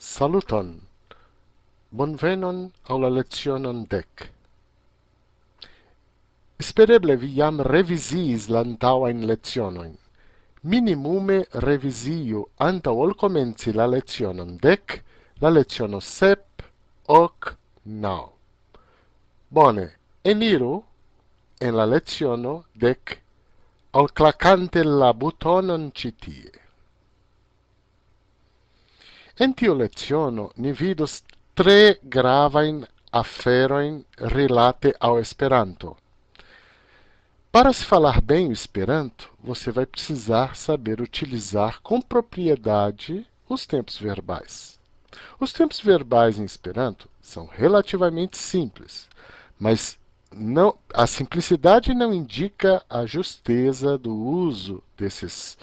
Saluton! Bonvenon al la lecionon 10. Espereble vi jam reviziis la antaŭajn lecionojn. Minimume reviziu antaŭ ol komenci la lecionon 10, la leciono 7, 8, 9. Bone, eniru en la leciono 10 alklakante la butonon ĉi tie. En tiu leciono ni vidos tre gravajn aferojn rilate ao Esperanto. Para se falar bem o Esperanto, você vai precisar saber utilizar com propriedade os tempos verbais. Os tempos verbais em Esperanto são relativamente simples, mas a simplicidade não indica a justeza do uso desses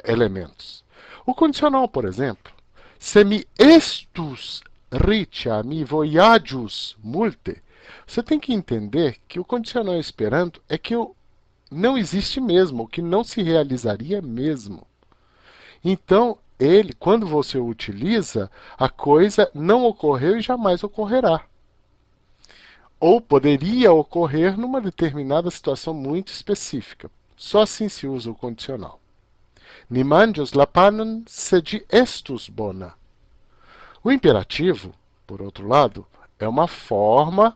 elementos. O condicional, por exemplo, se mi estus riĉa, mi vojaĝus multe, você tem que entender que o condicional esperanto é que não existe mesmo, o que não se realizaria mesmo. Então, ele, quando você o utiliza, a coisa não ocorreu e jamais ocorrerá. Ou poderia ocorrer numa determinada situação muito específica. Só assim se usa o condicional. Ni manĝos la panon, se ĝi estus bona. O imperativo, por outro lado, é uma forma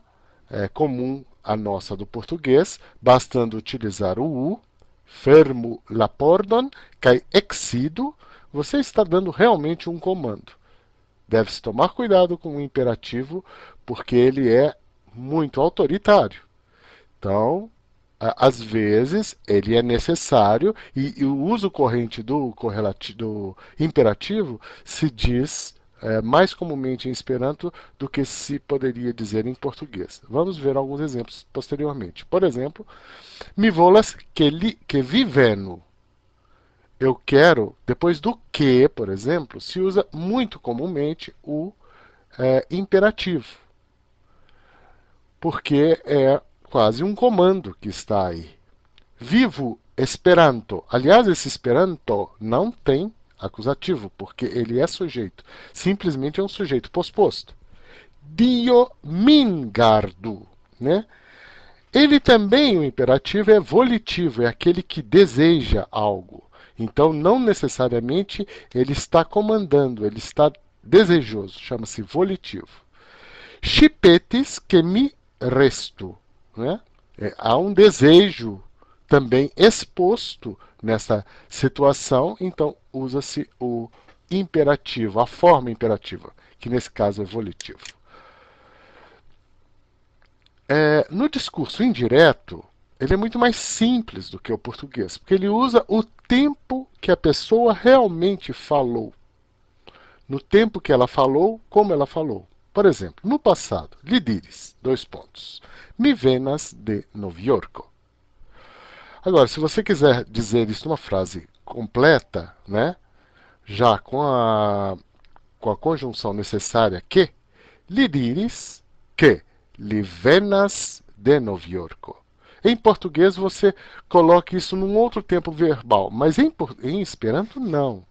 comum à nossa do português, bastando utilizar o U, fermo la pordon, kaj exido, você está dando realmente um comando. Deve-se tomar cuidado com o imperativo, porque ele é muito autoritário. Então, às vezes, ele é necessário, e o uso corrente do imperativo se diz mais comumente em Esperanto do que se poderia dizer em português. Vamos ver alguns exemplos posteriormente. Por exemplo, mi volas que vi venu. Eu quero, depois do que, por exemplo, se usa muito comumente o imperativo, porque é quase um comando que está aí. Vivo Esperanto. Aliás, esse Esperanto não tem acusativo, porque ele é sujeito. Simplesmente é um sujeito posposto. Dio min gardu, né? Ele também, o imperativo, é volitivo, é aquele que deseja algo. Então, não necessariamente ele está comandando, ele está desejoso, chama-se volitivo. Chipetis que mi resto, né? Há um desejo também exposto nessa situação, então usa-se o imperativo, a forma imperativa, que nesse caso é volitivo. No discurso indireto, ele é muito mais simples do que o português, porque ele usa o tempo que a pessoa realmente falou. No tempo que ela falou, como ela falou. Por exemplo, no passado, li diris, : mi venas de Novo Iorco. Agora, se você quiser dizer isso numa frase completa, né, já com a conjunção necessária que, li diris que li venas de Novo Iorco. Em português você coloca isso num outro tempo verbal, mas em Esperanto não.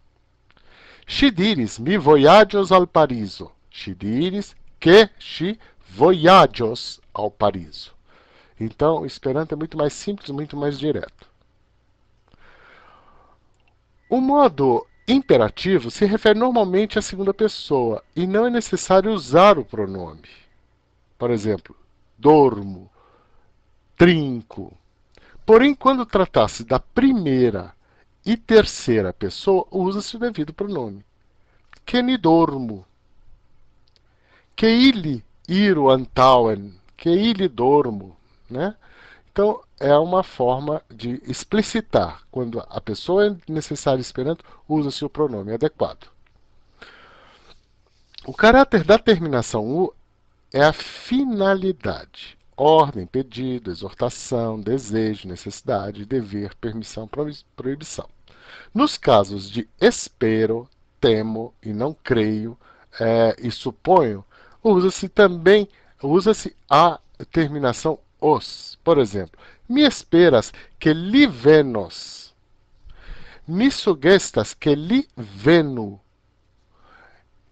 Ŝi diris, mi vojaĝos al Parizo. Ŝi diris que ŝi vojaĝos ao Parizo. Então, o Esperanto é muito mais simples, muito mais direto. O modo imperativo se refere normalmente à segunda pessoa e não é necessário usar o pronome. Por exemplo, dormo, trinco. Porém, quando tratasse da primeira e terceira pessoa, usa-se o devido pronome. Que ni dormo. Que ili iru antaŭen. Que ili dormo. Né? Então, é uma forma de explicitar. Quando a pessoa é necessária esperando, usa-se o pronome adequado. O caráter da terminação U é a finalidade. Ordem, pedido, exortação, desejo, necessidade, dever, permissão, proibição. Nos casos de espero, temo e não creio e suponho, usa-se a terminação os. Por exemplo, mi esperas que li venos. Mi sugestas que li venu.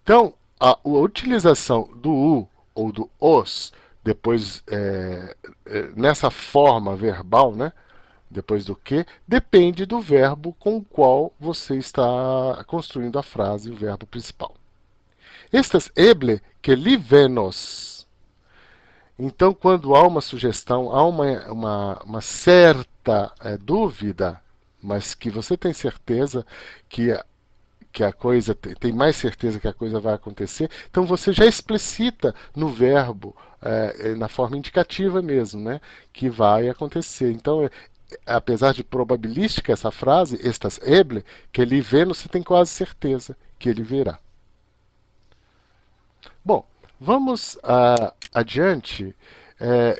Então, a utilização do u ou do os, depois nessa forma verbal, né? Depois do que, depende do verbo com o qual você está construindo a frase, o verbo principal. Estas eble que li venos. Então, quando há uma sugestão, há uma certa dúvida, mas que você tem certeza que a coisa tem mais certeza que a coisa vai acontecer, então você já explicita no verbo, na forma indicativa mesmo, né, que vai acontecer. Então, apesar de probabilística essa frase, estas eble, que ele vê, você tem quase certeza que ele verá. Bom, vamos adiante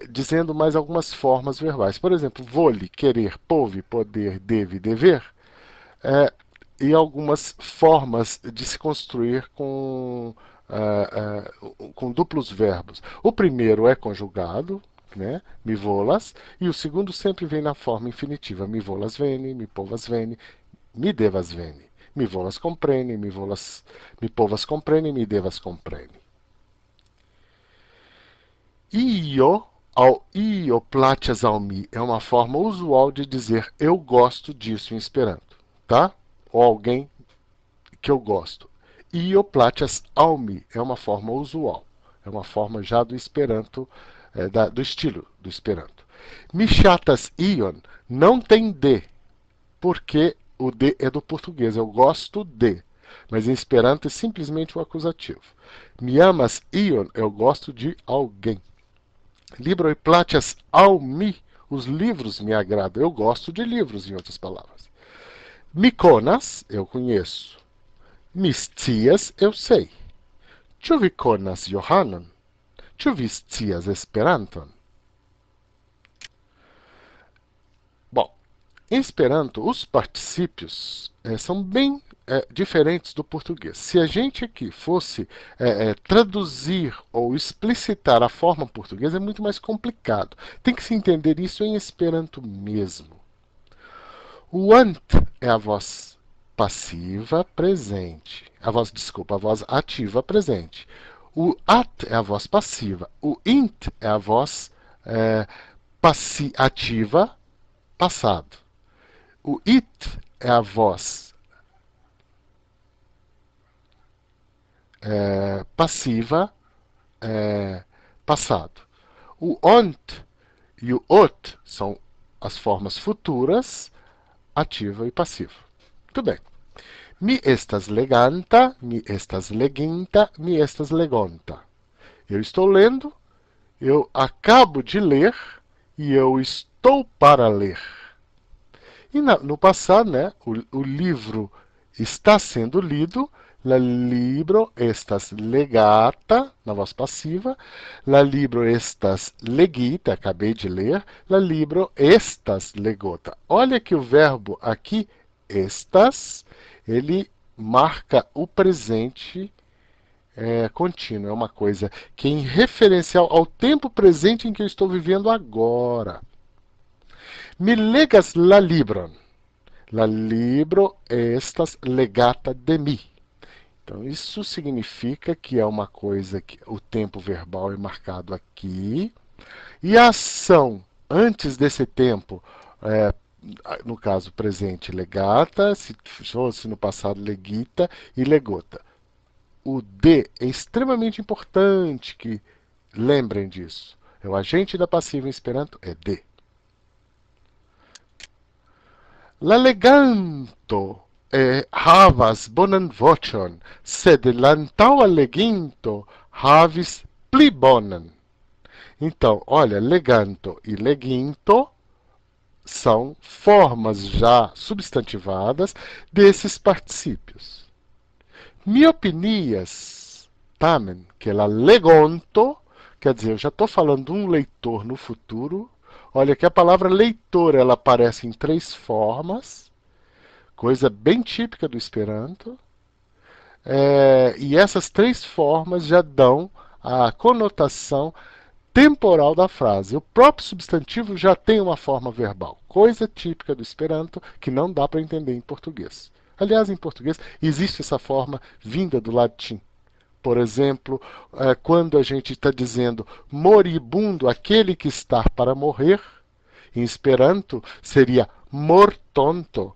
dizendo mais algumas formas verbais. Por exemplo, vole, querer, pove, poder, deve, dever. É, e algumas formas de se construir com duplos verbos. O primeiro é conjugado, né? Mi volas, e o segundo sempre vem na forma infinitiva. Mi volas veni, mi povas veni, mi devas veni. Mi volas compreni, mi povas compreni, mi devas compreni. Io ao io placias ao mi é uma forma usual de dizer eu gosto disso em Esperanto, tá? Ou alguém que eu gosto. Io placias ao mi é uma forma usual, é uma forma já do Esperanto, do estilo do Esperanto. Mi chatas ion não tem de, porque o de é do português, eu gosto de. Mas em Esperanto é simplesmente o acusativo. Mi amas ion, eu gosto de alguém. Libroi placias ao mi, os livros me agradam. Eu gosto de livros, em outras palavras. Mi conas, eu conheço. Mis scias, eu sei. Ĉu vi konas Johanon? Ĉu vi scias Esperanton? Bom, em Esperanto, os particípios são bem diferentes do português. Se a gente aqui fosse traduzir ou explicitar a forma portuguesa, é muito mais complicado. Tem que se entender isso em Esperanto mesmo. O ant é a voz passiva presente. Desculpa, a voz ativa presente. O at é a voz passiva. O int é a voz ativa passado. O it é a voz passiva passado. O ont e o ot são as formas futuras, ativa e passiva. Muito bem. Mi estas leganta, mi estas leginta, mi estas legonta. Eu estou lendo, eu acabo de ler e eu estou para ler. E no passado, né, o livro está sendo lido, la libro estas legata, na voz passiva, la libro estas legita, acabei de ler, la libro estas legota. Olha que o verbo aqui, estas, ele marca o presente contínuo, é uma coisa que é em referencial ao tempo presente em que eu estou vivendo agora. Mi legas la libron. La libro estas legata de mi. Então, isso significa que é uma coisa que o tempo verbal é marcado aqui. E a ação antes desse tempo, no caso presente, legata, se fosse no passado, legita e legota. O de é extremamente importante que lembrem disso. É o agente da passiva em Esperanto, é de. La leganto havas bonan voĉon, sed l'antaŭa leginto havis pli bonan. Então, olha, leganto e leginto são formas já substantivadas desses particípios. Mi opinias, tamen, que la legonto, quer dizer, eu já estou falando de um leitor no futuro. Olha que a palavra leitor ela aparece em 3 formas, coisa bem típica do Esperanto. E essas 3 formas já dão a conotação temporal da frase. O próprio substantivo já tem uma forma verbal, coisa típica do Esperanto que não dá para entender em português. Aliás, em português existe essa forma vinda do latim, por exemplo, quando a gente está dizendo moribundo, aquele que está para morrer, em Esperanto seria mortonto.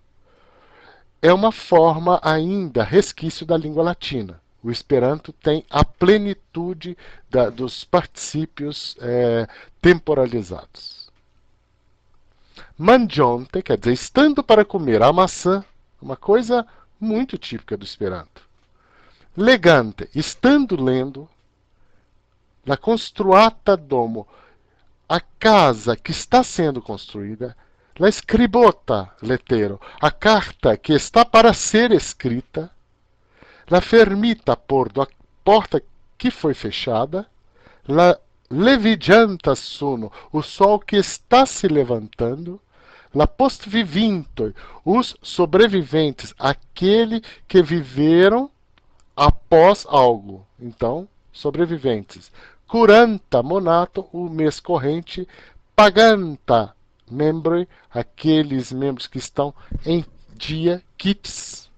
É uma forma ainda, resquício da língua latina. O Esperanto tem a plenitude dos particípios temporalizados. Mangiante, quer dizer, estando para comer a maçã, uma coisa muito típica do Esperanto. Legante, estando lendo. La construata domo, a casa que está sendo construída. La scribota, lettero, a carta que está para ser escrita. La fermita, porto, a porta que foi fechada. La levigianta suno, o sol que está se levantando. La postvivinto, os sobreviventes, aquele que viveram após algo. Então, sobreviventes. Curanta, monato, o mês corrente. Paganta, membro, aqueles membros que estão em dia, kits.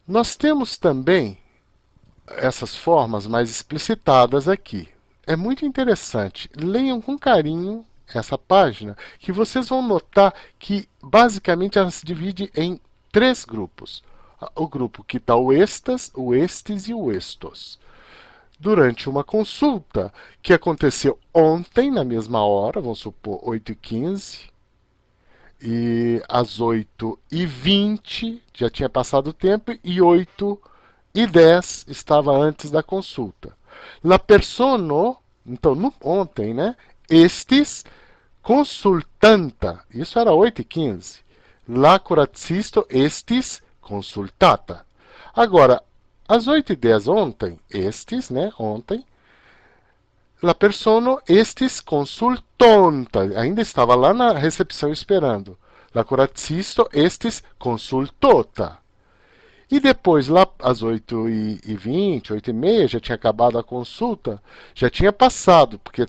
Nós temos também essas formas mais explicitadas aqui. É muito interessante. Leiam com carinho essa página, que vocês vão notar que basicamente ela se divide em 3 grupos. O grupo que está o estas, o estes e o estos. Durante uma consulta que aconteceu ontem, na mesma hora, vamos supor 8h15, e às 8h20 já tinha passado o tempo, e 8h10 estava antes da consulta. La persona, então ontem, né? Estes consultanta, isso era 8h15. La curatsisto estis consultata. Agora, às 8h10 ontem, estes, né, ontem, la persona estis consultonta, ainda estava lá na recepção esperando. La curatsisto estis consultota. E depois, lá às 8h20, 8h30, já tinha acabado a consulta, já tinha passado, porque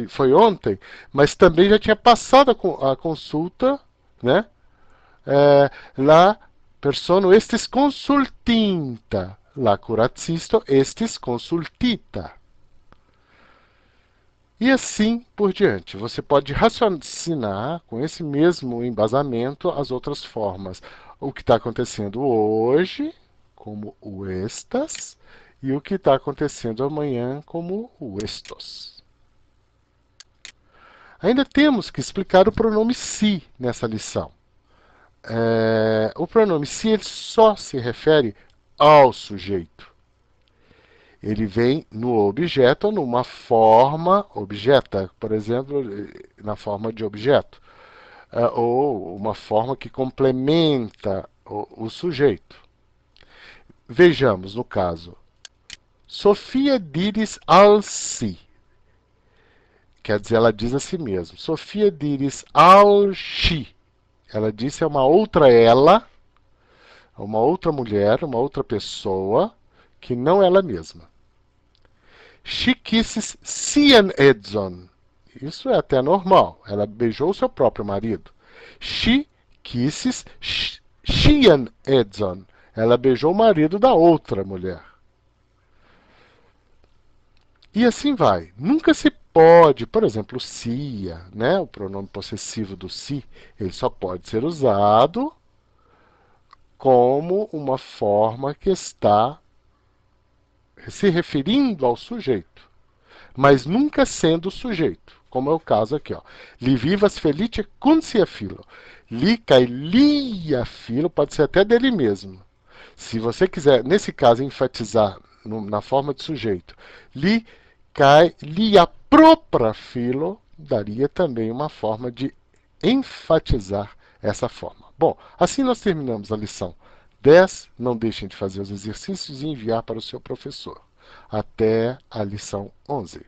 foi ontem, mas também já tinha passado a consulta, né? La persona estis consultinta, la curatsisto estis consultita. E assim por diante. Você pode raciocinar com esse mesmo embasamento as outras formas. O que está acontecendo hoje, como o estas, e o que está acontecendo amanhã, como o estos. Ainda temos que explicar o pronome si nessa lição. O pronome si ele só se refere ao sujeito. Ele vem no objeto ou numa forma objeta, por exemplo, na forma de objeto, ou uma forma que complementa o sujeito. Vejamos no caso. Sofia diris al si. Quer dizer, ela diz a si mesma. Sofia diris al si. Ela disse a uma outra ela, a uma outra mulher, uma outra pessoa, que não ela mesma. She kisses sian edzon. Isso é até normal. Ela beijou seu próprio marido. She kisses sian edzon. Ela beijou o marido da outra mulher. E assim vai. Nunca se pode, por exemplo, sia, né? O pronome possessivo do si, ele só pode ser usado como uma forma que está se referindo ao sujeito, mas nunca sendo o sujeito, como é o caso aqui. Ó. Li vivas felice cum sia filo. Li kai lia filo, pode ser até dele mesmo. Se você quiser, nesse caso, enfatizar na forma de sujeito, li kai lia propria filo, daria também uma forma de enfatizar essa forma. Bom, assim nós terminamos a lição 10. Não deixem de fazer os exercícios e enviar para o seu professor. Até a lição 11.